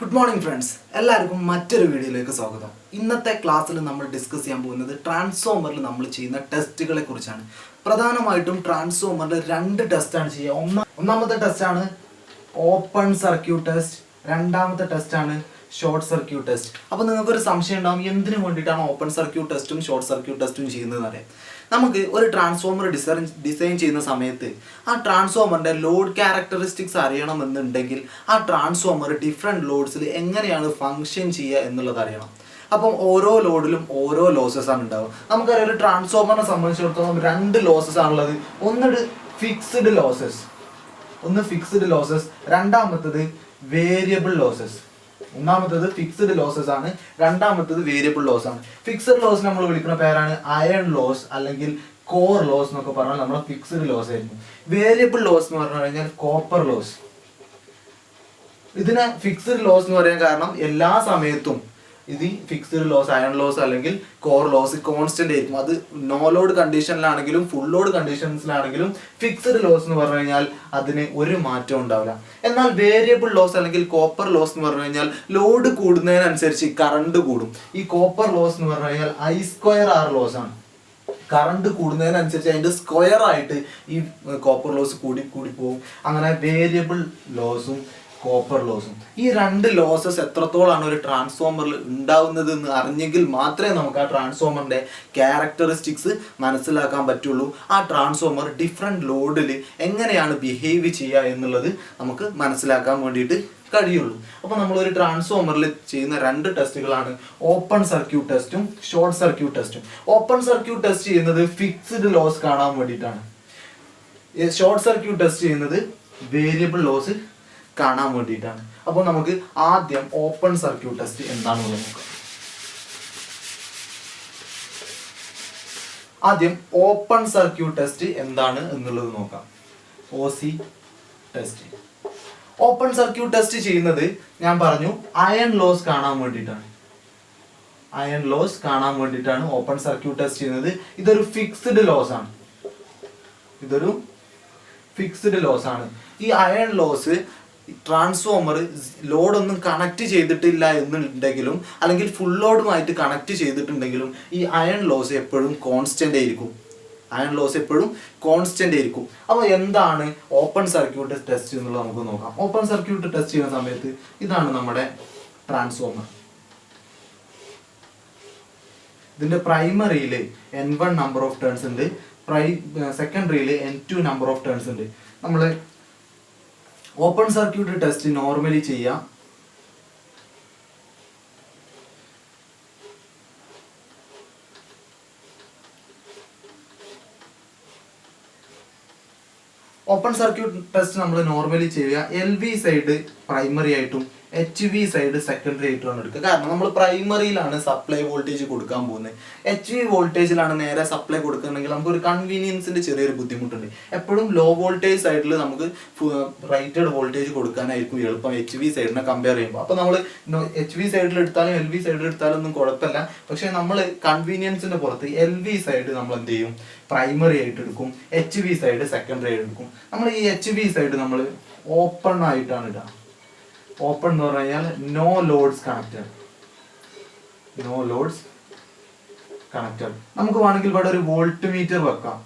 Good morning friends, എല്ലാവർക്കും മറ്റൊരു വീഡിയോയിലേക്ക് സ്വാഗതം. ഇന്നത്തെ ക്ലാസ്സിൽ നമ്മൾ ഡിസ്കസ് ചെയ്യാൻ പോകുന്നത് ട്രാൻസ്ഫോമറിൽ നമ്മൾ ചെയ്യുന്ന ടെസ്റ്റുകളെ കുറിച്ചാണ്. പ്രധാനമായിട്ടും ട്രാൻസ്ഫോമറിൽ രണ്ട് ടെസ്റ്റാണ് ചെയ്യുക. ഒന്നാമത്തെ ടെസ്റ്റാണ് ഓപ്പൺ സർക്യൂട്ട് ടെസ്റ്റ്, രണ്ടാമത്തെ ടെസ്റ്റാണ് ഷോർട്ട് സർക്യൂട്ട് ടെസ്റ്റ്. അപ്പോൾ നിങ്ങൾക്കൊരു സംശയം ഉണ്ടാകും, എന്തിനു വേണ്ടിയിട്ടാണ് ഓപ്പൺ സർക്യൂട്ട് ടെസ്റ്റും ഷോർട്ട് സർക്യൂട്ട് ടെസ്റ്റും ചെയ്യുന്നതെന്ന് അറിയാം. നമുക്ക് ഒരു ട്രാൻസ്ഫോമർ ഡിസൈൻ ചെയ്യുന്ന സമയത്ത് ആ ട്രാൻസ്ഫോമറിൻ്റെ ലോഡ് ക്യാരക്ടറിസ്റ്റിക്സ് അറിയണമെന്നുണ്ടെങ്കിൽ ആ ട്രാൻസ്ഫോമർ ഡിഫറെൻറ്റ് ലോഡ്സിൽ എങ്ങനെയാണ് ഫങ്ഷൻ ചെയ്യുക എന്നുള്ളത് അറിയണം. അപ്പം ഓരോ ലോഡിലും ഓരോ ലോസസ് ആണ് ഉണ്ടാവുക. നമുക്കറിയാം, ഒരു ട്രാൻസ്ഫോമറിനെ സംബന്ധിച്ചിടത്തോളം രണ്ട് ലോസസ് ആണുള്ളത്. ഫിക്സ്ഡ് ലോസസ്, രണ്ടാമത്തത് വേരിയബിൾ ലോസസ്. ഒന്നാമത്തത് ഫിക്സ്ഡ് ലോസസ് ആണ്, രണ്ടാമത്തത് വേരിയബിൾ ലോസ് ആണ്. ഫിക്സ്ഡ് ലോസ് നമ്മൾ വിളിക്കുന്ന പേരാണ് അയൺ ലോസ് അല്ലെങ്കിൽ കോർ ലോസ് എന്നൊക്കെ പറഞ്ഞാൽ നമ്മൾ ഫിക്സ്ഡ് ലോസ് ആയിരുന്നു. വേരിയബിൾ ലോസ് എന്ന് പറഞ്ഞു കഴിഞ്ഞാൽ കോപ്പർ ലോസ്. ഇതിനെ ഫിക്സ്ഡ് ലോസ് എന്ന് പറയാൻ കാരണം എല്ലാ സമയത്തും ഇത് ഫിക്സ്ഡ് ലോസ്, അയൺ ലോസ് അല്ലെങ്കിൽ കോർ ലോസ് കോൺസ്റ്റന്റ് ആയിരിക്കും. അത് നോ ലോഡ് കണ്ടീഷനിലാണെങ്കിലും ഫുൾ ലോഡ് കണ്ടീഷൻസിലാണെങ്കിലും ഫിക്സ്ഡ് ലോസ് എന്ന് പറഞ്ഞു കഴിഞ്ഞാൽ അതിന് ഒരു മാറ്റം ഉണ്ടാവില്ല. എന്നാൽ വേരിയബിൾ ലോസ് അല്ലെങ്കിൽ കോപ്പർ ലോസ് എന്ന് പറഞ്ഞു കഴിഞ്ഞാൽ ലോഡ് കൂടുന്നതിനനുസരിച്ച് കറണ്ട് കൂടും. ഈ കോപ്പർ ലോസ് എന്ന് പറഞ്ഞു കഴിഞ്ഞാൽ I²R ലോസ് ആണ്. കറണ്ട് കൂടുന്നതിനനുസരിച്ച് അതിൻ്റെ സ്ക്വയർ ആയിട്ട് ഈ കോപ്പർ ലോസ് കൂടി പോകും. അങ്ങനെ വേരിയബിൾ ലോസും കോപ്പർ ലോസും, ഈ രണ്ട് ലോസസ് എത്രത്തോളാണ് ഒരു ട്രാൻസ്ഫോമറിൽ ഉണ്ടാവുന്നത് എന്ന് അറിഞ്ഞെങ്കിൽ മാത്രമേ നമുക്ക് ആ ട്രാൻസ്ഫോമറിൻ്റെ ക്യാരക്ടറിസ്റ്റിക്സ് മനസ്സിലാക്കാൻ പറ്റുള്ളൂ. ആ ട്രാൻസ്ഫോമർ ഡിഫറെൻറ്റ് ലോഡിൽ എങ്ങനെയാണ് ബിഹേവ് ചെയ്യുക എന്നുള്ളത് നമുക്ക് മനസ്സിലാക്കാൻ വേണ്ടിയിട്ട് കഴിയുള്ളൂ. അപ്പോൾ നമ്മളൊരു ട്രാൻസ്ഫോമറിൽ ചെയ്യുന്ന രണ്ട് ടെസ്റ്റുകളാണ് ഓപ്പൺ സർക്യൂട്ട് ടെസ്റ്റും ഷോർട്ട് സർക്യൂട്ട് ടെസ്റ്റും. ഓപ്പൺ സർക്യൂട്ട് ടെസ്റ്റ് ചെയ്യുന്നത് ഫിക്സ്ഡ് ലോസ് കാണാൻ വേണ്ടിയിട്ടാണ്. ഷോർട്ട് സർക്യൂട്ട് ടെസ്റ്റ് ചെയ്യുന്നത് വേരിയബിൾ ലോസ് കാണാൻ വേണ്ടിയിട്ടാണ്. അപ്പോൾ നമുക്ക് ആദ്യം ഓപ്പൺ സർക്യൂട്ട് ടെസ്റ്റ് എന്താണെന്ന് നോക്കാം. ആദ്യം ഓപ്പൺ സർക്യൂട്ട് ടെസ്റ്റ് എന്താണ് എന്നുള്ളത് നോക്കാം. OC test. Open circuit test ചെയ്യുന്നത് ഞാൻ പറഞ്ഞു അയൺ ലോസ് കാണാൻ വേണ്ടിയിട്ടാണ്. അയൺ ലോസ് കാണാൻ വേണ്ടിയിട്ടാണ് ഓപ്പൺ സർക്യൂട്ട് ടെസ്റ്റ് ചെയ്യുന്നത്. ഇതൊരു ഫിക്സ്ഡ് ലോസ് ആണ്. ഈ അയൺ ലോസ് ട്രാൻസ്ഫോമർ ലോഡൊന്നും കണക്ട് ചെയ്തിട്ടില്ല എന്നുണ്ടെങ്കിലും അല്ലെങ്കിൽ ഫുൾ ലോഡുമായിട്ട് കണക്ട് ചെയ്തിട്ടുണ്ടെങ്കിലും ഈ അയൺ ലോസ് എപ്പോഴും കോൺസ്റ്റന്റ് ആയിരിക്കും. അപ്പോൾ എന്താണ് ഓപ്പൺ സർക്യൂട്ട് ടെസ്റ്റ് എന്നുള്ളത് നമുക്ക് നോക്കാം. ഓപ്പൺ സർക്യൂട്ട് ടെസ്റ്റ് ചെയ്യുന്ന സമയത്ത് ഇതാണ് നമ്മുടെ ട്രാൻസ്ഫോമർ. ഇതിന്റെ പ്രൈമറിയിൽ N1 നമ്പർ ഓഫ് ടേൺസ് ഉണ്ട്, സെക്കൻഡറിയിൽ N2 നമ്പർ ഓഫ് ടേൺസ് ഉണ്ട്. നമ്മൾ ഓപ്പൺ സർക്യൂട്ട് ടെസ്റ്റ് നോർമലി ചെയ്യാം. ഓപ്പൺ സർക്യൂട്ട് ടെസ്റ്റ് നമ്മൾ നോർമലി ചെയ്യുക LV സൈഡ് പ്രൈമറി ആയിട്ടും HV സൈഡ് സെക്കൻഡറി ആയിട്ടുമാണ് എടുക്കുക. കാരണം നമ്മൾ പ്രൈമറിയിലാണ് സപ്ലൈ വോൾട്ടേജ് കൊടുക്കാൻ പോകുന്നത്. HV വോൾട്ടേജിലാണ് നേരെ സപ്ലൈ കൊടുക്കുന്നുണ്ടെങ്കിൽ നമുക്കൊരു കൺവീനിയൻസിന്റെ ചെറിയൊരു ബുദ്ധിമുട്ടുണ്ട്. എപ്പോഴും ലോ വോൾട്ടേജ് സൈഡിൽ നമുക്ക് റേറ്റഡ് വോൾട്ടേജ് കൊടുക്കാനായിരിക്കും എളുപ്പം HV സൈഡിനെ കമ്പയർ ചെയ്യുമ്പോൾ. അപ്പോൾ നമ്മൾ HV സൈഡിൽ എടുത്താലും LV സൈഡിൽ എടുത്താലും ഒന്നും കുഴപ്പമില്ല. പക്ഷേ നമ്മൾ കൺവീനിയൻസിന്റെ പുറത്ത് LV സൈഡ് നമ്മൾ എന്ത് ചെയ്യും, പ്രൈമറി ആയിട്ട് എടുക്കും. HV സൈഡ് സെക്കൻഡറി ആയിട്ട് എടുക്കും. നമ്മൾ ഈ HV സൈഡ് നമ്മൾ ഓപ്പൺ ആയിട്ടാണ് ഇടുക. ഓപ്പൺ എന്ന് പറഞ്ഞു കഴിഞ്ഞാൽ നോ ലോഡ്സ് കണക്റ്റഡ്. നമുക്ക് വേണമെങ്കിൽ ഇവിടെ ഒരു വോൾട്ട് മീറ്റർ വെക്കാം.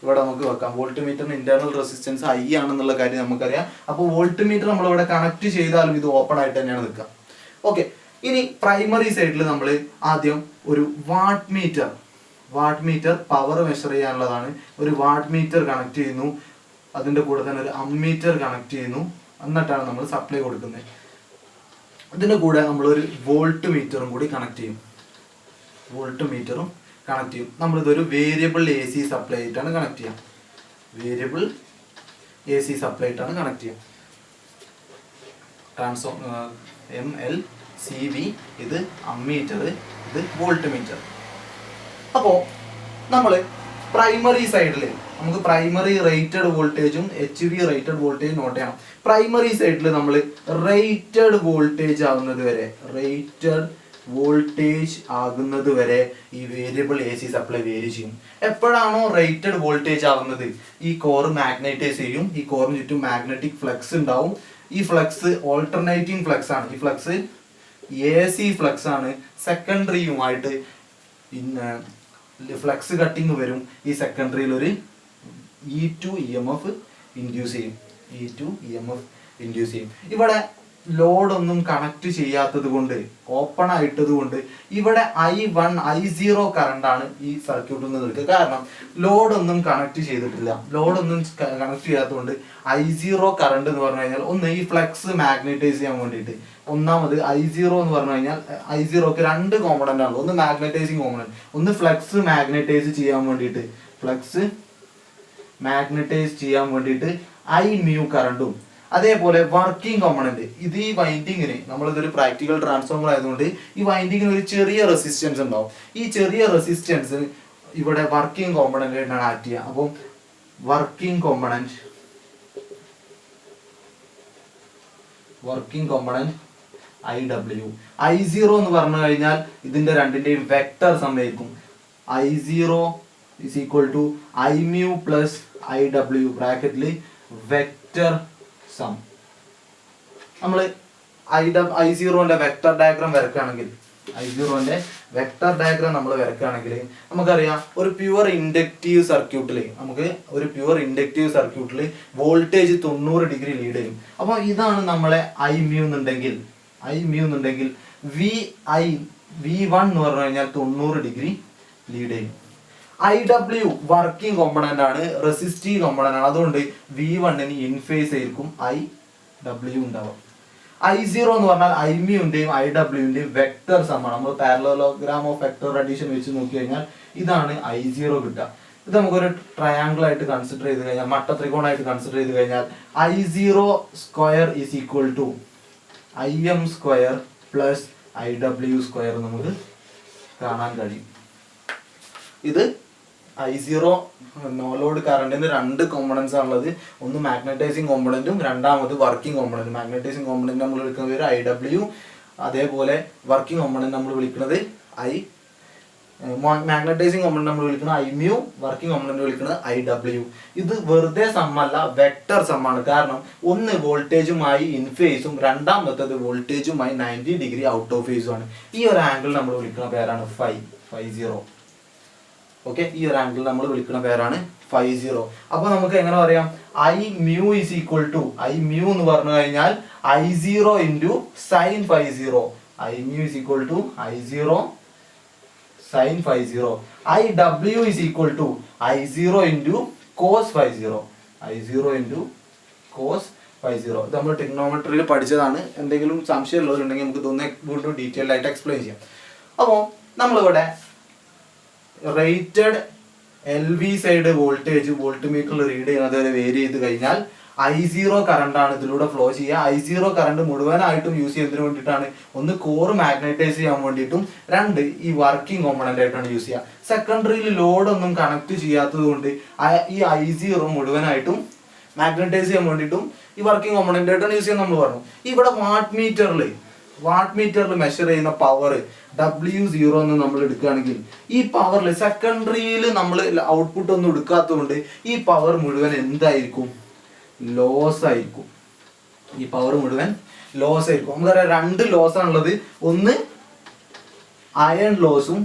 ഇവിടെ നമുക്ക് വെക്കാം. വോൾട്ട് മീറ്ററിന് ഇന്റേണൽ റെസിസ്റ്റൻസ് I ആണെന്നുള്ള കാര്യം നമുക്കറിയാം. അപ്പോൾ വോൾട്ട് മീറ്റർ നമ്മൾ ഇവിടെ കണക്ട് ചെയ്താലും ഇത് ഓപ്പൺ ആയിട്ട് തന്നെയാണ് നിൽക്കുക. ഓക്കെ, ഇനി പ്രൈമറി സൈഡിൽ നമ്മൾ ആദ്യം ഒരു വാട്ട് മീറ്റർ പവർ മെഷർ ചെയ്യാനുള്ളതാണ്. ഒരു വാട്ട് മീറ്റർ കണക്ട് ചെയ്യുന്നു. അതിന്റെ കൂടെ തന്നെ ഒരു അമ്മീറ്റർ കണക്ട് ചെയ്യുന്നു. എന്നിട്ടാണ് നമ്മൾ സപ്ലൈ കൊടുക്കുന്നത്. ഇതിന്റെ കൂടെ നമ്മൾ ഒരു വോൾട്ട് മീറ്ററും കൂടി കണക്ട് ചെയ്യും. നമ്മളിതൊരു വേരിയബിൾ AC സപ്ലൈ ആയിട്ടാണ് കണക്ട് ചെയ്യുക. MLCV, ഇത് അമ്മീറ്റർ, ഇത് വോൾട്ട് മീറ്റർ. അപ്പോൾ നമ്മൾ പ്രൈമറി സൈഡിൽ നമുക്ക് പ്രൈമറി റേറ്റഡ് വോൾട്ടേജും HV റേറ്റഡ് വോൾട്ടേജും നോട്ട് ചെയ്യണം. പ്രൈമറി സൈഡിൽ നമ്മൾ റേറ്റഡ് വോൾട്ടേജ് ആകുന്നത് വരെ ഈ വേരിയബിൾ AC സപ്ലൈ വേരി ചെയ്യും. എപ്പോഴാണോ റേറ്റഡ് വോൾട്ടേജ് ആവുന്നത് ഈ കോർ മാഗ്നറ്റൈസ് ചെയ്യും. ഈ കോറിന് ചുറ്റും മാഗ്നറ്റിക് ഫ്ലക്സ് ഉണ്ടാവും. ഈ ഫ്ലക്സ് ഓൾട്ടർനേറ്റിംഗ് ഫ്ലക്സ് ആണ്. ഈ ഫ്ലക്സ് AC ഫ്ലക്സ് ആണ്. സെക്കൻഡറിയുമായിട്ട് പിന്നെ ഫ്ലക്സ് കട്ടിങ് വരും. ഈ സെക്കൻഡറിയിൽ ഒരു E2 EMF ഇൻഡ്യൂസ് ചെയ്യും. E2 EMF ഇൻഡ്യൂസ് ചെയ്യും. ഇവിടെ ലോഡൊന്നും കണക്ട് ചെയ്യാത്തത് കൊണ്ട്, ഓപ്പൺ ആയിട്ടത് കൊണ്ട് ഇവിടെ I1 I0 കറണ്ടാണ് ഈ സർക്യൂട്ടിൽ നിന്ന് എടുക്കുക. കാരണം ലോഡൊന്നും കണക്ട് ചെയ്തിട്ടില്ല. ലോഡൊന്നും കണക്ട് ചെയ്യാത്തതുകൊണ്ട് I0 കറണ്ട് എന്ന് പറഞ്ഞു കഴിഞ്ഞാൽ ഒന്ന് ഈ ഫ്ലക്സ് മാഗ്നറ്റൈസ് ചെയ്യാൻ വേണ്ടിയിട്ട്, ഒന്നാമത് I0 എന്ന് പറഞ്ഞു കഴിഞ്ഞാൽ I0ക്ക് രണ്ട് കോമ്പണന്റ് ആണ്. ഒന്ന് മാഗ്നറ്റൈസിങ് കോമ്പണന്റ്, ഒന്ന് ഫ്ലക്സ് മാഗ്നറ്റൈസ് ചെയ്യാൻ വേണ്ടിയിട്ട്, ഫ്ലക്സ് മാഗ്നറ്റൈസ് ചെയ്യാൻ വേണ്ടിയിട്ട് I mu കറണ്ടും, അതേപോലെ വർക്കിംഗ് കോമ്പണന്റ്. ഇത് ഈ വൈൻഡിങ്ങിന്, നമ്മളിതൊരു പ്രാക്ടിക്കൽ ട്രാൻസ്ഫോമർ ആയതുകൊണ്ട് ഈ വൈൻഡിങ്ങിന് ഒരു ചെറിയ റെസിസ്റ്റൻസ് ഉണ്ടാവും. ഈ ചെറിയ റെസിസ്റ്റൻസ് ഇവിടെ വർക്കിംഗ് കോമ്പണന്റ് ആയിട്ടാണ് ആക്ട് ചെയ്യുക. അപ്പം വർക്കിംഗ് കോമ്പണന്റ് IW. I0 എന്ന് പറഞ്ഞു കഴിഞ്ഞാൽ ഇതിന്റെ രണ്ടിന്റെയും വെക്ടർ സമയക്കും. I0 is equal to I mu plus IW ബ്രാക്കറ്റിൽ വെക്ടർ സം. നമ്മൾ I0ന്റെ വെക്ടർ ഡയഗ്രാം വരക്കുകയാണെങ്കിൽ, I0ന്റെ വെക്ടർ ഡയഗ്രാം നമ്മൾ വരക്കുകയാണെങ്കിൽ നമുക്കറിയാം ഒരു പ്യുവർ ഇൻഡക്റ്റീവ് സർക്യൂട്ടിൽ, വോൾട്ടേജ് 90 ഡിഗ്രി ലീഡ് ചെയ്യും. അപ്പോൾ ഇതാണ് നമ്മളെ I mu എന്നുണ്ടെങ്കിൽ V1 എന്ന് പറഞ്ഞു കഴിഞ്ഞാൽ 90 ഡിഗ്രി ലീഡ് ചെയ്യും. IW വർക്കിംഗ് കോമ്പണന്റ് ആണ്, റെസിസ്റ്റീവ് കോമ്പണന്റ് ആണ്. അതുകൊണ്ട് V1ന് ഇൻ ഫേസ് ആയിരിക്കും IW ഉണ്ടാവും. I0 എന്ന് പറഞ്ഞാൽ I mu ന്റെയും IW-ന്റെയും വെക്ടർ സമാണ്. നമ്മൾ പാരലലോഗ്രാം ഓഫ് വെക്ടർ അഡീഷൻ വെച്ച് നോക്കി കഴിഞ്ഞാൽ ഇതാണ് I0 കിട്ടുക. ഇത് നമുക്കൊരു ട്രയാങ്കിൾ ആയിട്ട് കൺസിഡർ ചെയ്ത് കഴിഞ്ഞാൽ, മട്ട ത്രികോണായിട്ട് കൺസിഡർ ചെയ്ത് കഴിഞ്ഞാൽ I0 square is equal to IM square plus IW square നമുക്ക് കാണാൻ കഴിയും. ഇത് I0 നോ ലോഡ് കറണ്ടിന് രണ്ട് കോമ്പണൻസ് ആണുള്ളത്. ഒന്ന് മാഗ്നറ്റൈസിങ് കോമ്പണന്റും രണ്ടാമത് വർക്കിംഗ് കോമ്പണന്റും. മാഗ്നറ്റൈസിങ് കോമ്പണന്റ് നമ്മൾ വിളിക്കുന്ന പേര് IW, അതേപോലെ വർക്കിംഗ് കോമ്പണന്റ് നമ്മൾ വിളിക്കുന്നത് മാഗ്നറ്റൈസിങ് കോമ്പണന്റ് നമ്മൾ വിളിക്കുന്നത് I mu, വർക്കിംഗ് കോമ്പണന്റ് വിളിക്കുന്നത് IW. ഇത് വെറുതെ സമ്മല്ല, വെക്ടർ സമ്മാണ്. കാരണം ഒന്ന് വോൾട്ടേജുമായി ഇൻ ഫേസും രണ്ടാമത്തത് വോൾട്ടേജുമായി 90 ഡിഗ്രി ഔട്ട് ഓഫ് ഫേസും ആണ്. ഈ ഒരു ആംഗിൾ നമ്മൾ വിളിക്കുന്ന പേരാണ് Φ0. ഓക്കെ, ഈ ഒരു ആംഗിൾ നമ്മൾ വിളിക്കുന്ന പേരാണ് Φ0. അപ്പൊ നമുക്ക് എങ്ങനെ പറയാം? I mu is equal to, I mu എന്ന് പറഞ്ഞു കഴിഞ്ഞാൽ I0 into sin Φ0. I mu is equal to I0 sin Φ0. IW is equal to I0 into cos Φ0. I0 into cos Φ0. ഇത് നമ്മൾ ട്രിഗ്നോമെട്രിയിൽ പഠിച്ചതാണ്. എന്തെങ്കിലും സംശയം ഉള്ളവരുണ്ടെങ്കിൽ നമുക്ക് ഇതൊന്ന് വീണ്ടും ഡീറ്റെയിൽ ആയിട്ട് എക്സ്പ്ലെയിൻ ചെയ്യാം. അപ്പോൾ നമ്മളിവിടെ rated LV side voltage volt മീറ്ററിൽ റീഡ് ചെയ്യുന്നത് വരെ വേരി ചെയ്ത് കഴിഞ്ഞാൽ I0 കറണ്ടാണ് ഇതിലൂടെ ഫ്ലോ ചെയ്യുക. I0 കറണ്ട് മുഴുവനായിട്ടും യൂസ് ചെയ്യുന്നതിന് വേണ്ടിയിട്ടാണ്. ഒന്ന് കോർ മാഗ്നറ്റൈസ് ചെയ്യാൻ വേണ്ടിയിട്ടും, രണ്ട് ഈ വർക്കിംഗ് കോമ്പണന്റ് ആയിട്ടാണ് യൂസ് ചെയ്യുക. സെക്കൻഡറിയിൽ ലോഡൊന്നും കണക്ട് ചെയ്യാത്തത് കൊണ്ട് ഈ I0 മുഴുവനായിട്ടും മാഗ്നറ്റൈസ് ചെയ്യാൻ വേണ്ടിയിട്ടും ഈ വർക്കിംഗ് കോമ്പണന്റ് ആയിട്ടാണ് യൂസ് ചെയ്യുന്നത് നമ്മൾ പറഞ്ഞു. ഇവിടെ വാട്ട് മീറ്ററിൽ മെഷർ ചെയ്യുന്ന പവർ W0 എന്ന് നമ്മൾ എടുക്കുകയാണെങ്കിൽ, ഈ പവറിൽ സെക്കൻഡറിയിൽ നമ്മൾ ഔട്ട്പുട്ട് ഒന്നും എടുക്കാത്തതുകൊണ്ട് ഈ പവർ മുഴുവൻ എന്തായിരിക്കും? ലോസ് ആയിരിക്കും. ഈ പവർ മുഴുവൻ ലോസ് ആയിരിക്കും. നമുക്കറിയാം രണ്ട് ലോസ് ആണുള്ളത്. ഒന്ന് അയൺ ലോസും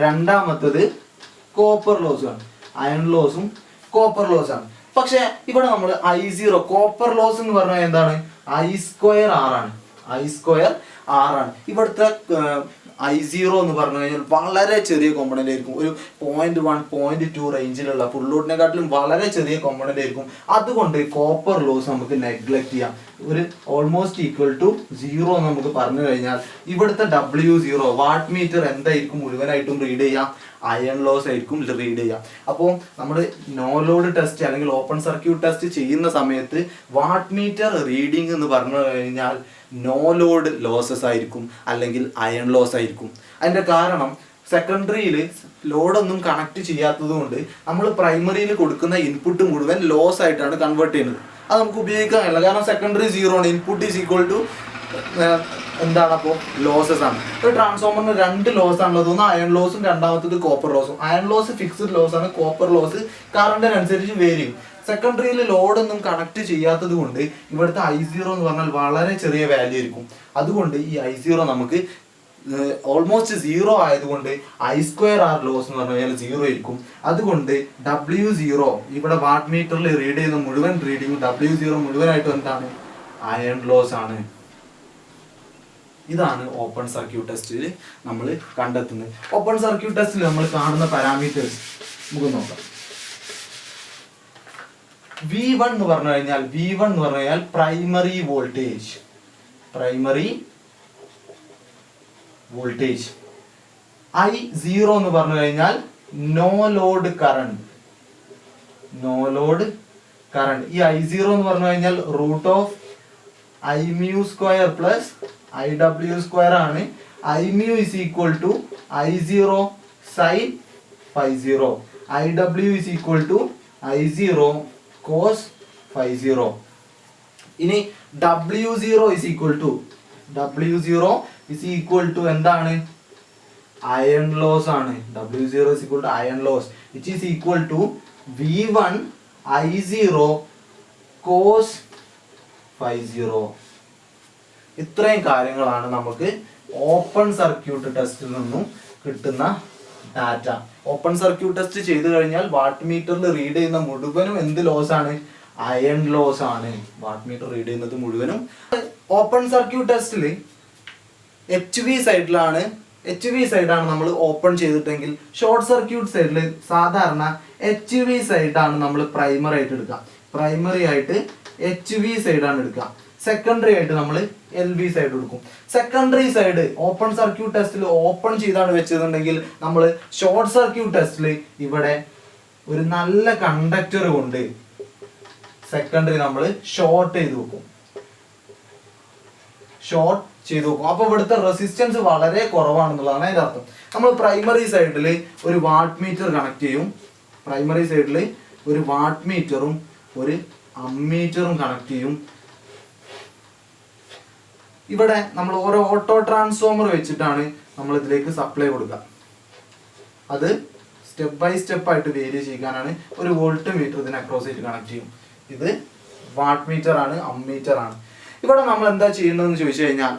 രണ്ടാമത്തത് കോപ്പർ ലോസുമാണ്. അയൺ ലോസും കോപ്പർ ലോസാണ്. പക്ഷെ ഇവിടെ നമ്മൾ I0 കോപ്പർ ലോസ് എന്ന് പറഞ്ഞാൽ എന്താണ്? I² R ആണ്. ഇവിടുത്തെ I0 എന്ന് പറഞ്ഞു കഴിഞ്ഞാൽ വളരെ ചെറിയ കോമ്പണന്റ് ആയിരിക്കും. ഒരു 0.1 0.2 റേഞ്ചിലുള്ള ഫുൾ ലോഡിനെക്കാട്ടിലും വളരെ ചെറിയ കോമ്പണന്റ് ആയിരിക്കും. അതുകൊണ്ട് കോപ്പർ ലോസ് നമുക്ക് നെഗ്ലക്ട് ചെയ്യാം. ഒരു ഓൾമോസ്റ്റ് ഈക്വൽ ടു 0 നമുക്ക് പറഞ്ഞു കഴിഞ്ഞാൽ ഇവിടുത്തെ W0 വാട്ട് മീറ്റർ എന്തായിരിക്കും മുഴുവനായിട്ടും റീഡ് ചെയ്യാം? അയൺ ലോസ് ആയിരിക്കും റീഡ് ചെയ്യാം. അപ്പോൾ നമ്മൾ നോ ലോഡ് ടെസ്റ്റ് അല്ലെങ്കിൽ ഓപ്പൺ സർക്യൂട്ട് ടെസ്റ്റ് ചെയ്യുന്ന സമയത്ത് വാട്ട് മീറ്റർ റീഡിംഗ് എന്ന് പറഞ്ഞു കഴിഞ്ഞാൽ നോ ലോഡ് ലോസസ് ആയിരിക്കും, അല്ലെങ്കിൽ അയൺ ലോസ് ആയിരിക്കും. അതിൻ്റെ കാരണം സെക്കൻഡറിയിൽ ലോഡൊന്നും കണക്ട് ചെയ്യാത്തത് കൊണ്ട് നമ്മൾ പ്രൈമറിയിൽ കൊടുക്കുന്ന ഇൻപുട്ട് മുഴുവൻ ലോസ് ആയിട്ടാണ് കൺവേർട്ട് ചെയ്യുന്നത്. അത് നമുക്ക് ഉപയോഗിക്കാൻ കഴിയില്ല. കാരണം സെക്കൻഡറി 0 ആണ്. ഇൻപുട്ട് ഈസ് ഈക്വൽ ടു എന്താണ്? അപ്പോൾ ലോസസ് ആണ്. ഒരു ട്രാൻസ്ഫോമറിന് രണ്ട് ലോസ് ആണുള്ളത്. ഒന്ന് അയൺ ലോസും രണ്ടാമത്തത് കോപ്പർ ലോസും. അയൺ ലോസ് ഫിക്സ്ഡ് ലോസ് ആണ്. കോപ്പർ ലോസ് കറണ്ടിനനുസരിച്ച് വേരി ചെയ്യും. സെക്കൻഡറിയിൽ ലോഡൊന്നും കണക്ട് ചെയ്യാത്തത് കൊണ്ട് ഇവിടുത്തെ I0 എന്ന് പറഞ്ഞാൽ വളരെ ചെറിയ വാല്യൂ ആയിരിക്കും. അതുകൊണ്ട് ഈ I0 നമുക്ക് ഓൾമോസ്റ്റ് 0 ആയതുകൊണ്ട് I² R ലോസ് എന്ന് പറഞ്ഞു കഴിഞ്ഞാൽ 0 ആയിരിക്കും. അതുകൊണ്ട് W0 ഇവിടെ വാട്ട് മീറ്ററിൽ റീഡ് ചെയ്യുന്ന മുഴുവൻ റീഡിങ് W0 മുഴുവനായിട്ട് എന്താണ്? അയൺ ലോസ് ആണ്. ഇതാണ് ഓപ്പൺ സർക്യൂട്ട് ടെസ്റ്റിൽ നമ്മൾ കണ്ടെത്തുന്നത്. ഓപ്പൺ സർക്യൂട്ട് ടെസ്റ്റിൽ നമ്മൾ കാണുന്ന പാരാമീറ്റേഴ്സ് നമുക്ക് നോക്കാം. V1 എന്ന് പറഞ്ഞു കഴിഞ്ഞാൽ പ്രൈമറി വോൾട്ടേജ്. I0 എന്ന് പറഞ്ഞു കഴിഞ്ഞാൽ നോ ലോഡ് കറണ്ട്. ഈ I0 എന്ന് പറഞ്ഞു കഴിഞ്ഞാൽ √I μ² +IW² ആണ്. I μ is equal to I0 sin ∅0. IW is equal to I0 cos ∅0. ഇനി W0 is equal to എന്താണ്? അയൺ ലോസ് ആണ്. W0 is equal to iron loss which is equal to V1 I0 cos ∅0. ഇത്രയും കാര്യങ്ങളാണ് നമുക്ക് open circuit ടെസ്റ്റിൽ നിന്നും കിട്ടുന്ന data. Open circuit test ചെയ്തു കഴിഞ്ഞാൽ വാട്ട് മീറ്ററിൽ റീഡ് ചെയ്യുന്ന മുഴുവനും എന്ത് ലോസ് ആണ്? അയൺ ലോസ് ആണ്. വാട്ട് മീറ്റർ റീഡ് ചെയ്യുന്നത് മുഴുവനും. ഓപ്പൺ സർക്യൂട്ട് ടെസ്റ്റിൽ HV സൈഡിലാണ് നമ്മൾ ഓപ്പൺ ചെയ്തിട്ടെങ്കിൽ ഷോർട്ട് സർക്യൂട്ട് സൈഡിൽ സാധാരണ HV സൈഡാണ് നമ്മൾ പ്രൈമറി ആയിട്ട് എടുക്കുക. പ്രൈമറി ആയിട്ട് HV സൈഡാണ് എടുക്കുക. സെക്കൻഡറി ആയിട്ട് നമ്മൾ LV സൈഡ് എടുക്കും. സെക്കൻഡറി സൈഡ് ഓപ്പൺ സർക്യൂട്ട് ടെസ്റ്റിൽ ഓപ്പൺ ചെയ്താണ് വെച്ചതെന്നുണ്ടെങ്കിൽ നമ്മൾ ഷോർട്ട് സർക്യൂട്ട് ടെസ്റ്റിൽ ഇവിടെ ഒരു നല്ല കണ്ടക്ടർ കൊണ്ട് സെക്കൻഡറി നമ്മൾ ഷോർട്ട് ചെയ്ത് വെക്കും. അപ്പൊ ഇവിടുത്തെ റെസിസ്റ്റൻസ് വളരെ കുറവാണെന്നുള്ളതാണ് അതിന്റെ അർത്ഥം. നമ്മൾ പ്രൈമറി സൈഡിൽ ഒരു വാട്ട് മീറ്റർ കണക്ട് ചെയ്യും. പ്രൈമറി സൈഡിൽ ഒരു വാട്ട് മീറ്ററും ഒരു അമ്മീറ്ററും കണക്ട് ചെയ്യും. ഇവിടെ നമ്മൾ ഓരോ ഓട്ടോ ട്രാൻസ്ഫോമർ വെച്ചിട്ടാണ് നമ്മൾ ഇതിലേക്ക് സപ്ലൈ കൊടുക്കുക. അത് സ്റ്റെപ്പ് ബൈ സ്റ്റെപ്പ് ആയിട്ട് വേരി ചെയ്യാനാണ്. ഒരു വോൾട്ട് മീറ്റർ ഇതിന് അക്രോസ് ആയിട്ട് കണക്ട് ചെയ്യും. ഇത് വാട്ട് മീറ്റർ ആണ്, അമ്മീറ്റർ ആണ്. ഇവിടെ നമ്മൾ എന്താ ചെയ്യുന്നതെന്ന് ചോദിച്ചു കഴിഞ്ഞാൽ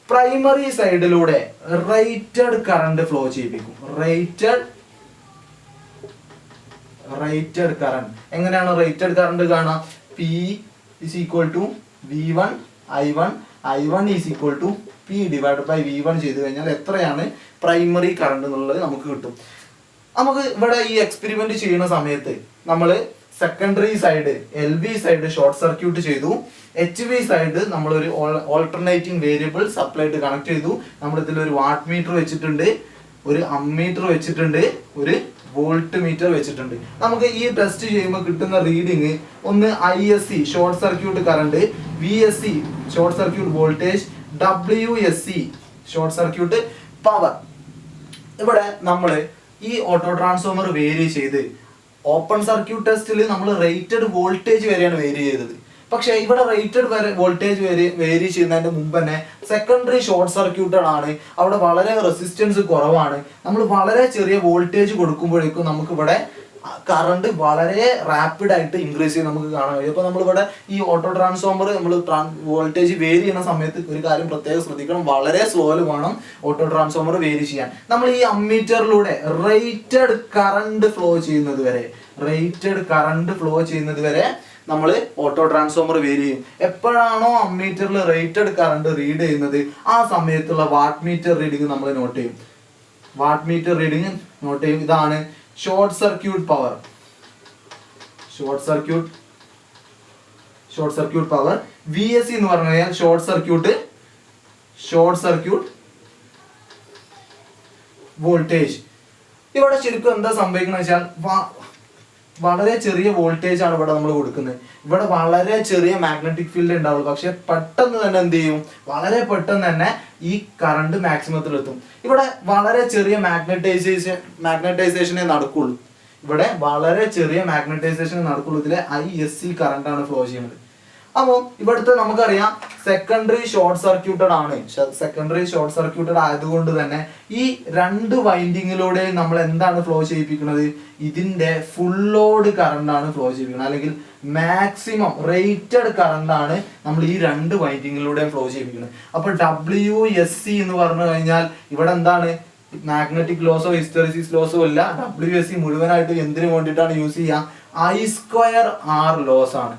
പ്രൈമറി സൈഡിലൂടെ റേറ്റഡ് കറണ്ട് ഫ്ലോ ചെയ്യിപ്പിക്കും. റേറ്റഡ് കറണ്ട് എങ്ങനെയാണ് റേറ്റഡ് കറണ്ട് കാണാം? P is equal to V1 I1 is equal to P divided by V1 ചെയ്ത് കഴിഞ്ഞാൽ എത്രയാണ് പ്രൈമറി കറണ്ട് എന്നുള്ളത് നമുക്ക് കിട്ടും. നമുക്ക് ഇവിടെ ഈ എക്സ്പെരിമെന്റ് ചെയ്യുന്ന സമയത്ത് നമ്മൾ secondary side LV side short circuit ചെയ്തു. HV സൈഡ് നമ്മൾ ഒരു ഓൾട്ടർനേറ്റിംഗ് വേരിയബിൾ സപ്ലൈഡ് കണക്ട് ചെയ്തു. നമ്മൾ ഇതിൽ ഒരു വാട്ട് മീറ്റർ വെച്ചിട്ടുണ്ട്, ഒരു അമ്മീറ്റർ വെച്ചിട്ടുണ്ട്, ഒരു വോൾട്ട് മീറ്റർ വെച്ചിട്ടുണ്ട്. നമുക്ക് ഈ ടെസ്റ്റ് ചെയ്യുമ്പോൾ കിട്ടുന്ന റീഡിങ് ഒന്ന് ISC short circuit current, VSC short circuit voltage, WSC short circuit power. ഇവിടെ നമ്മൾ ഈ ഓട്ടോ ട്രാൻസ്ഫോമർ വേരി ചെയ്ത് ഓപ്പൺ സർക്യൂട്ട് ടെസ്റ്റിൽ നമ്മൾ റേറ്റഡ് വോൾട്ടേജ് വരെയാണ് വേരി ചെയ്തത്. പക്ഷേ ഇവിടെ റേറ്റഡ് വോൾട്ടേജ് വേരി ചെയ്യുന്നതിന്റെ മുമ്പ് തന്നെ സെക്കൻഡറി ഷോർട്ട് സർക്യൂട്ടഡ് ആണ്. അവിടെ വളരെ റെസിസ്റ്റൻസ് കുറവാണ്. നമ്മൾ വളരെ ചെറിയ വോൾട്ടേജ് കൊടുക്കുമ്പോഴേക്കും നമുക്ക് ഇവിടെ കറണ്ട് വളരെ റാപ്പിഡ് ആയിട്ട് ഇൻക്രീസ് ചെയ്ത് നമുക്ക് കാണാൻ കഴിയും. അപ്പോൾ നമ്മളിവിടെ ഈ ഓട്ടോ ട്രാൻസ്ഫോമർ നമ്മൾ വോൾട്ടേജ് വേരി ചെയ്യുന്ന സമയത്ത് ഒരു കാര്യം പ്രത്യേകം ശ്രദ്ധിക്കണം, വളരെ സ്ലോയിൽ വേണം ഓട്ടോ ട്രാൻസ്ഫോമർ വേരി ചെയ്യാൻ. നമ്മൾ ഈ അമ്മീറ്ററിലൂടെ റേറ്റഡ് കറണ്ട് ഫ്ലോ ചെയ്യുന്നത് വരെ നമ്മൾ ഓട്ടോ ട്രാൻസ്ഫോമർ വേരി ചെയ്യും. എപ്പോഴാണോ അമ്മീറ്ററിൽ റേറ്റഡ് കറണ്ട് റീഡ് ചെയ്യുന്നത് ആ സമയത്തുള്ള വാട്ട് മീറ്റർ റീഡിങ് നമ്മൾ നോട്ട് ചെയ്യും. ഇതാണ് ഷോർട്ട് സർക്യൂട്ട് പവർ. VSC എന്ന് പറഞ്ഞു കഴിഞ്ഞാൽ ഷോർട്ട് സർക്യൂട്ട് വോൾട്ടേജ്. ഇവിടെ ശരിക്കും എന്താ സംഭവിക്കുന്നത് വെച്ചാൽ വളരെ ചെറിയ വോൾട്ടേജ് ആണ് ഇവിടെ നമ്മൾ കൊടുക്കുന്നത്. ഇവിടെ വളരെ ചെറിയ മാഗ്നറ്റിക് ഫീൽഡ് ഉണ്ടാവുള്ളൂ. പക്ഷെ പെട്ടെന്ന് തന്നെ എന്ത് ചെയ്യും? വളരെ പെട്ടെന്ന് തന്നെ ഈ കറണ്ട് മാക്സിമത്തിലെത്തും. ഇവിടെ വളരെ ചെറിയ മാഗ്നറ്റൈസേഷനെ നടക്കുള്ളൂ. ഇതിലെ ISC കറണ്ട് ആണ് ഫ്ലോ ചെയ്യുന്നത്. അപ്പോൾ ഇവിടുത്തെ നമുക്കറിയാം സെക്കൻഡറി ഷോർട്ട് സർക്യൂട്ടഡ് ആണ്. സെക്കൻഡറി ഷോർട്ട് സർക്യൂട്ടഡ് ആയതുകൊണ്ട് തന്നെ ഈ രണ്ട് വൈൻഡിങ്ങിലൂടെ നമ്മൾ എന്താണ് ഫ്ലോ ചെയ്യിപ്പിക്കുന്നത്? ഇതിന്റെ ഫുൾ ലോഡ് കറണ്ട് ആണ് ഫ്ലോ ചെയ്യിപ്പിക്കുന്നത്, അല്ലെങ്കിൽ മാക്സിമം റേറ്റഡ് കറണ്ട് ആണ് നമ്മൾ ഈ രണ്ട് വൈൻഡിങ്ങിലൂടെയും ഫ്ലോ ചെയ്യിപ്പിക്കുന്നത്. അപ്പൊ WSC എന്ന് പറഞ്ഞു കഴിഞ്ഞാൽ ഇവിടെ എന്താണ്? മാഗ്നറ്റിക് ലോസോ ഹിസ്റ്ററിസിസ് ലോസോ ഇല്ല. WSC മുഴുവനായിട്ട് എന്തിനു വേണ്ടിയിട്ടാണ് യൂസ് ചെയ്യുക? I²R ലോസ് ആണ്.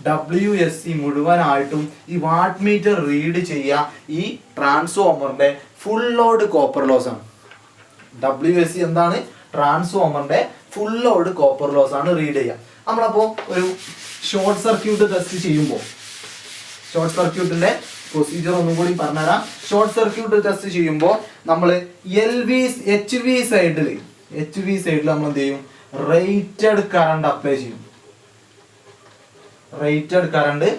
WSC മുഴുവനായിട്ടും ഈ വാട്ട് മീറ്റർ റീഡ് ചെയ്യുക ഈ ട്രാൻസ്ഫോമറിന്റെ ഫുൾ ലോഡ് കോപ്പർ ലോസ് ആണ്. WSC എന്താണ്? ട്രാൻസ്ഫോമറിന്റെ ഫുൾ ലോഡ് കോപ്പർ ലോസ് ആണ് റീഡ് ചെയ്യുക. നമ്മളപ്പോ ഒരു ഷോർട്ട് സർക്യൂട്ട് ടെസ്റ്റ് ചെയ്യുമ്പോൾ, ഷോർട്ട് സർക്യൂട്ടിന്റെ പ്രൊസീജിയർ ഒന്നും കൂടി പറഞ്ഞുതരാം. ഷോർട്ട് സർക്യൂട്ട് ടെസ്റ്റ് ചെയ്യുമ്പോൾ നമ്മൾ HV സൈഡിൽ നമ്മൾ എന്ത് ചെയ്യും? റേറ്റഡ് കറണ്ട് അപ്ലൈ ചെയ്യും. റേറ്റഡ് കറണ്ട്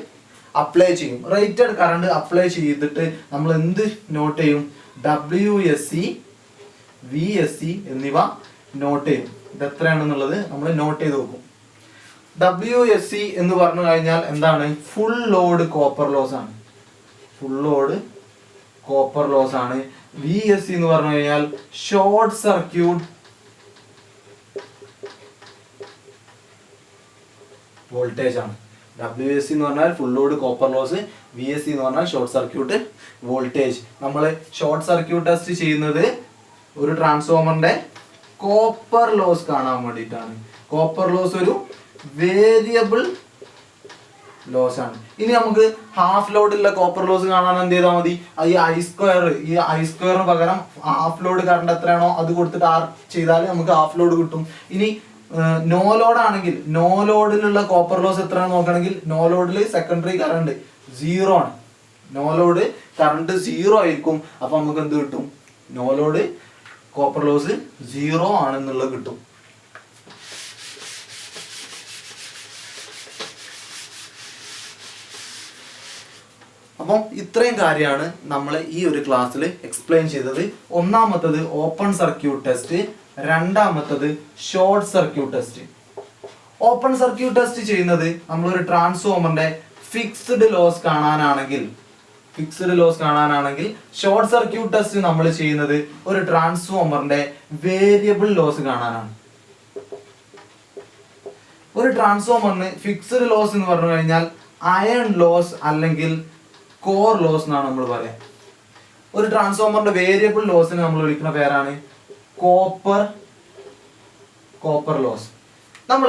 അപ്ലൈ ചെയ്തിട്ട് നമ്മൾ എന്ത് നോട്ട് ചെയ്യും? WSC, VSC എന്നിവ നോട്ട് ചെയ്യും. ഇത് എത്രയാണെന്നുള്ളത് നമ്മൾ നോട്ട് ചെയ്ത് നോക്കും. WSC എന്ന് പറഞ്ഞു കഴിഞ്ഞാൽ എന്താണ്? ഫുൾ ലോഡ് കോപ്പർ ലോസ് ആണ്. ഫുൾ ലോഡ് കോപ്പർ ലോസ് ആണ്. VSC എന്ന് പറഞ്ഞു കഴിഞ്ഞാൽ ഷോർട്ട് സർക്യൂട്ട് വോൾട്ടേജ് ആണ്. WSC എന്ന് പറഞ്ഞാൽ full load copper loss, VSC എന്ന് പറഞ്ഞാൽ ഷോർട്ട് സർക്യൂട്ട് വോൾട്ടേജ്. നമ്മൾ ഷോർട്ട് സർക്യൂട്ട് ടെസ്റ്റ് ചെയ്യുന്നത് ഒരു ട്രാൻസ്ഫോമറിന്റെ കോപ്പർ ലോസ് കാണാൻ വേണ്ടിയിട്ടാണ്. കോപ്പർ ലോസ് ഒരു വേരിയബിൾ ലോസ് ആണ്. ഇനി നമുക്ക് ഹാഫ് ലോഡിലുള്ള കോപ്പർ ലോസ് കാണാൻ എന്ത് ചെയ്താൽ മതി? ഈ I²ന് പകരം ഹാഫ് ലോഡ് കറണ്ട് എത്രയാണോ അത് കൊടുത്തിട്ട് R ചെയ്താൽ നമുക്ക് ഹാഫ് ലോഡ് കിട്ടും. ഇനി നോ ലോഡ് ആണെങ്കിൽ, നോ ലോഡിലുള്ള കോപ്പർ ലോസ് എത്രയാണെന്ന് നോക്കണമെങ്കിൽ, നോ ലോഡിൽ സെക്കൻഡറി കറണ്ട് 0 ആണ്. നോ ലോഡ് കറണ്ട് 0 ആയിരിക്കും. അപ്പൊ നമുക്ക് എന്ത് കിട്ടും? നോ ലോഡ് കോപ്പർ ലോസ് 0 ആണെന്നുള്ളത് കിട്ടും. അപ്പം ഇത്രയും കാര്യമാണ് നമ്മൾ ഈ ഒരു ക്ലാസ്സിൽ എക്സ്പ്ലെയിൻ ചെയ്തത്. ഒന്നാമത്തത് ഓപ്പൺ സർക്യൂട്ട് ടെസ്റ്റ്, രണ്ടാമത്തത് short circuit test. Open circuit test ചെയ്യുന്നത് നമ്മളൊരു ട്രാൻസ്ഫോമറിന്റെ ഫിക്സ്ഡ് ലോസ് കാണാനാണെങ്കിൽ, ഷോർട്ട് സർക്യൂട്ട് ടെസ്റ്റ് നമ്മൾ ചെയ്യുന്നത് ഒരു ട്രാൻസ്ഫോമറിന്റെ വേരിയബിൾ ലോസ് കാണാനാണ്. ഒരു ട്രാൻസ്ഫോമറിന് ഫിക്സ്ഡ് ലോസ് എന്ന് പറഞ്ഞു കഴിഞ്ഞാൽ അയൺ ലോസ് അല്ലെങ്കിൽ കോർ ലോസ് എന്നാണ് നമ്മൾ പറയാം. ഒരു ട്രാൻസ്ഫോമറിന്റെ വേരിയബിൾ ലോസിന് നമ്മൾ വിളിക്കുന്ന പേരാണ് കോപ്പർ ലോസ്. നമ്മൾ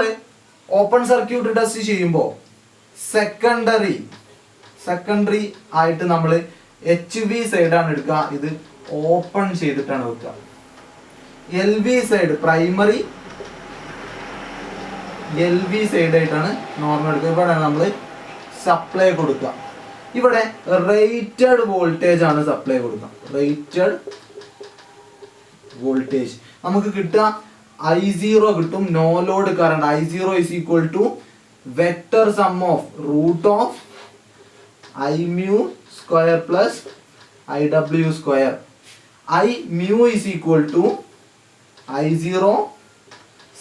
ഓപ്പൺ സർക്യൂട്ട് ടെസ്റ്റ് ചെയ്യുമ്പോൾ സെക്കൻഡറി ആയിട്ട് നമ്മൾ HV സൈഡാണ് എടുക്കുക. ഇത് ഓപ്പൺ ചെയ്തിട്ടാണ് വെക്കുക. LV side primary LV side ആയിട്ടാണ് നോർമൽ എടുക്കുക. ഇവിടെയാണ് നമ്മൾ സപ്ലൈ കൊടുക്കുക. ഇവിടെ റേറ്റഡ് വോൾട്ടേജ് ആണ് സപ്ലൈ കൊടുക്കുക. റേറ്റഡ് വോൾട്ടേജ് നമുക്ക് കിട്ടുക I0 കിട്ടും. No load current I0 is equal to vector sum of root of I mu square plus IW square. I mu is equal to I0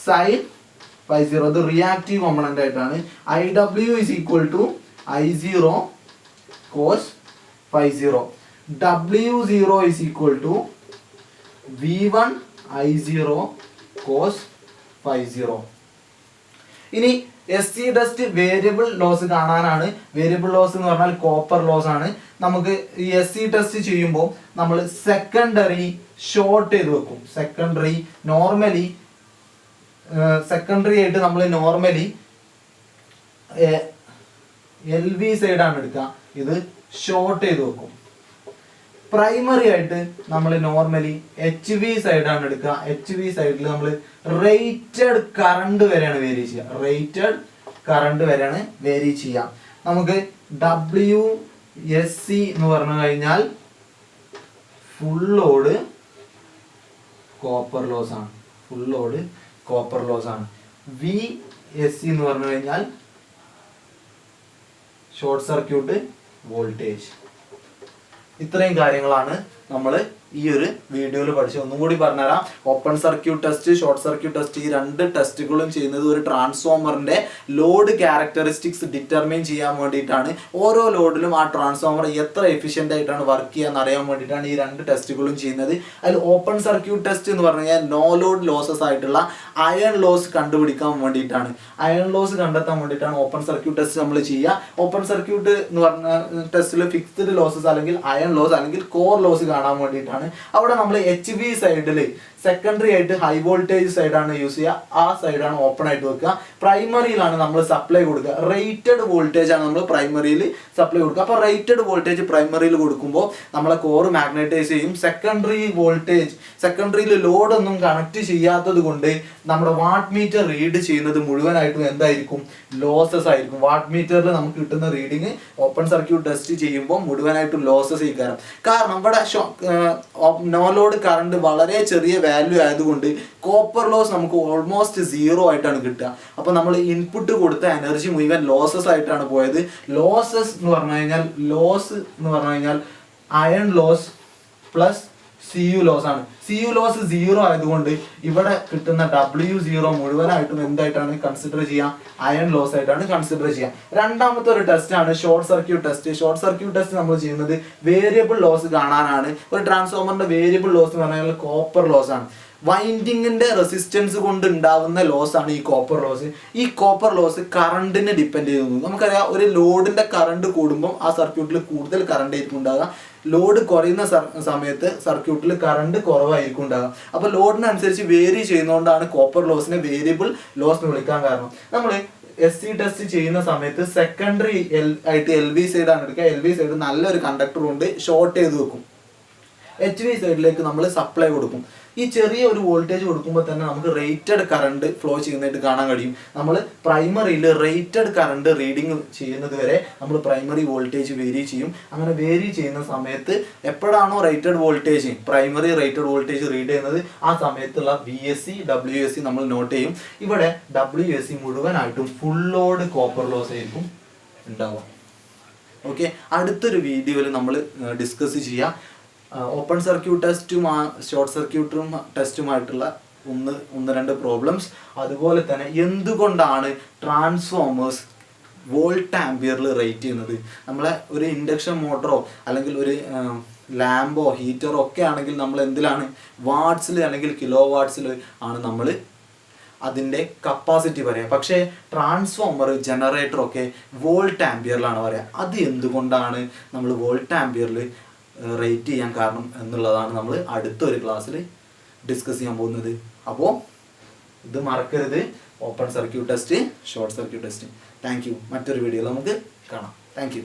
sin phi0. അത് reactive component ആയിട്ടാണ്. IW is equal to I0 cos phi0. W0 is equal to V1 I0 cos phi0. ഇനി SC test variable loss കാണാനാണ്. Variable loss എന്ന് പറഞ്ഞാൽ copper loss ആണ്. നമുക്ക് ഈ SC test ചെയ്യുമ്പോൾ നമ്മൾ സെക്കൻഡറി ഷോർട്ട് ചെയ്ത് വെക്കും. സെക്കൻഡറി ആയിട്ട് നമ്മൾ നോർമലി LV സൈഡാണ് എടുക്കുക. ഇത് ഷോർട്ട് ചെയ്ത് വെക്കും. പ്രൈമറി ആയിട്ട് നമ്മൾ നോർമലി HV സൈഡാണ് എടുക്കുക. HV സൈഡിൽ നമ്മൾ റേറ്റഡ് കറണ്ട് വരെയാണ് വേരി ചെയ്യുക. നമുക്ക് WSC എന്ന് പറഞ്ഞു കഴിഞ്ഞാൽ ഫുൾ ലോഡ് കോപ്പർ ലോസ് ആണ്. VSC എന്ന് പറഞ്ഞു കഴിഞ്ഞാൽ ഷോർട്ട് സർക്യൂട്ട് വോൾട്ടേജ്. ഇത്രയും കാര്യങ്ങളാണ് നമ്മൾ ഈ ഒരു വീഡിയോയിൽ പഠിച്ചു. ഒന്നും കൂടി പറഞ്ഞുതരാം. Open circuit test, short circuit test, ഈ രണ്ട് ടെസ്റ്റുകളും ചെയ്യുന്നത് ഒരു ട്രാൻസ്ഫോമറിന്റെ ലോഡ് ക്യാരക്ടറിസ്റ്റിക്സ് ഡിറ്റർമൈൻ ചെയ്യാൻ വേണ്ടിയിട്ടാണ്. ഓരോ ലോഡിലും ആ ട്രാൻസ്ഫോമർ എത്ര എഫിഷ്യൻ്റ് ആയിട്ടാണ് വർക്ക് ചെയ്യാന്ന് അറിയാൻ വേണ്ടിയിട്ടാണ് ഈ രണ്ട് ടെസ്റ്റുകളും ചെയ്യുന്നത്. അതിൽ ഓപ്പൺ സർക്യൂട്ട് ടെസ്റ്റ് എന്ന് പറഞ്ഞു കഴിഞ്ഞാൽ നോ ലോഡ് ലോസസ് ആയിട്ടുള്ള അയൺ ലോസ് കണ്ടുപിടിക്കാൻ വേണ്ടിയിട്ടാണ്. അയൺ ലോസ് കണ്ടെത്താൻ വേണ്ടിയിട്ടാണ് ഓപ്പൺ സർക്യൂട്ട് ടെസ്റ്റ് നമ്മൾ ചെയ്യുക. ഓപ്പൺ സർക്യൂട്ട് എന്ന് പറഞ്ഞ ടെസ്റ്റിൽ ഫിക്സ്ഡ് ലോസസ് അല്ലെങ്കിൽ അയൺ ലോസ് അല്ലെങ്കിൽ കോർ ലോസ് കാണാൻ വേണ്ടിയിട്ടാണ്. അവിടെ നമ്മൾ HV സൈഡിൽ സെക്കൻഡറി ആയിട്ട് ഹൈ വോൾട്ടേജ് സൈഡാണ് യൂസ് ചെയ്യുക. ആ സൈഡാണ് ഓപ്പൺ ആയിട്ട് വെക്കുക. പ്രൈമറിയിലാണ് നമ്മൾ സപ്ലൈ കൊടുക്കുക. റേറ്റഡ് വോൾട്ടേജ് ആണ് നമ്മൾ പ്രൈമറിയിൽ സപ്ലൈ കൊടുക്കുക. അപ്പോൾ റേറ്റഡ് വോൾട്ടേജ് പ്രൈമറിയിൽ കൊടുക്കുമ്പോൾ നമ്മളെ കോർ മാഗ്നറ്റൈസ് ചെയ്യും. സെക്കൻഡറി വോൾട്ടേജ്, സെക്കൻഡറിയിൽ ലോഡൊന്നും കണക്ട് ചെയ്യാത്തത് കൊണ്ട് നമ്മുടെ വാട്ട് മീറ്റർ റീഡ് ചെയ്യുന്നത് മുഴുവനായിട്ടും എന്തായിരിക്കും? ലോസസ് ആയിരിക്കും. വാട്ട് മീറ്ററിൽ നമുക്ക് കിട്ടുന്ന റീഡിങ് ഓപ്പൺ സർക്യൂട്ട് ടെസ്റ്റ് ചെയ്യുമ്പോൾ മുഴുവനായിട്ടും ലോസസ് ചെയ്യും. കാരണം ഇവിടെ നോ ലോഡ് കറണ്ട് വളരെ ചെറിയ വാല്യൂ ആയതുകൊണ്ട് കോപ്പർ ലോസ് നമുക്ക് ഓൾമോസ്റ്റ് 0 ആയിട്ടാണ് കിട്ടുക. അപ്പോൾ നമ്മൾ ഇൻപുട്ട് കൊടുത്ത എനർജി മുഴുവൻ ലോസസ് ആയിട്ടാണ് പോയത്. ലോസസ് എന്ന് പറഞ്ഞു കഴിഞ്ഞാൽ iron loss plus CU loss ആണ്. CU ലോസ് 0 ആയതുകൊണ്ട് ഇവിടെ കിട്ടുന്ന W0 മുഴുവനായിട്ടും എന്തായിട്ടാണ് കൺസിഡർ ചെയ്യുക? അയൺ ലോസ് ആയിട്ടാണ് കൺസിഡർ ചെയ്യുക. രണ്ടാമത്തെ ഒരു ടെസ്റ്റ് ആണ് short circuit test. Short circuit test നമ്മൾ ചെയ്യുന്നത് വേരിയബിൾ ലോസ് കാണാനാണ്. ഒരു ട്രാൻസ്ഫോമറിന്റെ വേരിയബിൾ ലോസ് എന്ന് പറഞ്ഞാൽ കോപ്പർ ലോസ് ആണ്. വൈൻഡിങ്ങിന്റെ റെസിസ്റ്റൻസ് കൊണ്ട് ഉണ്ടാവുന്ന ലോസ് ആണ് ഈ കോപ്പർ ലോസ്. ഈ കോപ്പർ ലോസ് കറണ്ടിനെ ഡിപ്പെൻഡ് ചെയ്യുന്നു. നമുക്കറിയാം, ഒരു ലോഡിന്റെ കറണ്ട് കൂടുമ്പോൾ ആ സർക്യൂട്ടിൽ കൂടുതൽ കറണ്ട് ആയിരിക്കും ഉണ്ടാകുക. ലോഡ് കുറയുന്ന സമയത്ത് സർക്യൂട്ടിൽ കറണ്ട് കുറവായിരിക്കും ഉണ്ടാകുക. അപ്പോൾ ലോഡിനനുസരിച്ച് വേരി ചെയ്യുന്നതുകൊണ്ടാണ് കോപ്പർ ലോസിനെ വേരിയബിൾ ലോസ് എന്ന് വിളിക്കാൻ കാരണം. നമ്മൾ SC ടെസ്റ്റ് ചെയ്യുന്ന സമയത്ത് സെക്കൻഡറി ആയിട്ട് LV സൈഡാണ് എടുക്കുക. LV സൈഡ് നല്ലൊരു കണ്ടക്ടർ കൊണ്ട് ഷോർട്ട് ചെയ്ത് വെക്കും. HV സൈഡിലേക്ക് നമ്മൾ സപ്ലൈ കൊടുക്കും. ഈ ചെറിയ ഒരു വോൾട്ടേജ് കൊടുക്കുമ്പോൾ തന്നെ നമുക്ക് റേറ്റഡ് കറണ്ട് ഫ്ലോ ചെയ്യുന്നതായിട്ട് കാണാൻ കഴിയും. നമ്മൾ പ്രൈമറിയിൽ റേറ്റഡ് കറണ്ട് റീഡിങ് ചെയ്യുന്നത് വരെ നമ്മൾ പ്രൈമറി വോൾട്ടേജ് വേരി ചെയ്യും. അങ്ങനെ വേരി ചെയ്യുന്ന സമയത്ത് എപ്പോഴാണോ rated voltage, primary rated voltage read ചെയ്യുന്നത്, ആ സമയത്തുള്ള VSC WSC നമ്മൾ നോട്ട് ചെയ്യും. ഇവിടെ WSC മുഴുവനായിട്ടും ഫുൾ ലോഡ് കോപ്പർ ലോസ് ആയിരിക്കും ഉണ്ടാവുക. ഓക്കെ, അടുത്തൊരു വീഡിയോയിൽ നമ്മൾ ഡിസ്കസ് ചെയ്യാം ഓപ്പൺ സർക്യൂട്ട് ടെസ്റ്റും ഷോർട്ട് സർക്യൂട്ടും ടെസ്റ്റുമായിട്ടുള്ള ഒന്ന് രണ്ട് പ്രോബ്ലംസ്. അതുപോലെ തന്നെ എന്തുകൊണ്ടാണ് ട്രാൻസ്ഫോമേഴ്സ് വോൾട്ട് ആംപിയറിൽ റേറ്റ് ചെയ്യുന്നത്. നമ്മളെ ഒരു ഇൻഡക്ഷൻ മോട്ടറോ അല്ലെങ്കിൽ ഒരു ലാമ്പോ ഹീറ്ററോ ഒക്കെ ആണെങ്കിൽ നമ്മൾ എന്തിലാണ്? വാട്ട്സിൽ അല്ലെങ്കിൽ കിലോ വാട്ട്സിൽ ആണ് നമ്മൾ അതിൻ്റെ കപ്പാസിറ്റി പറയാം. പക്ഷേ ട്രാൻസ്ഫോമർ, ജനറേറ്ററൊക്കെ വോൾട്ട് ആംപിയറിലാണ് പറയുക. അത് എന്തുകൊണ്ടാണ് നമ്മൾ വോൾട്ട് ആംപിയറിൽ റേറ്റ് ചെയ്യാൻ കാരണം എന്നുള്ളതാണ് നമ്മൾ അടുത്തൊരു ക്ലാസ്സിൽ ഡിസ്കസ് ചെയ്യാൻ പോകുന്നത്. അപ്പോൾ ഇത് മറക്കരുത്. Open circuit test, short circuit test. Thank you. മറ്റൊരു വീഡിയോയിൽ നമുക്ക് കാണാം. Thank you.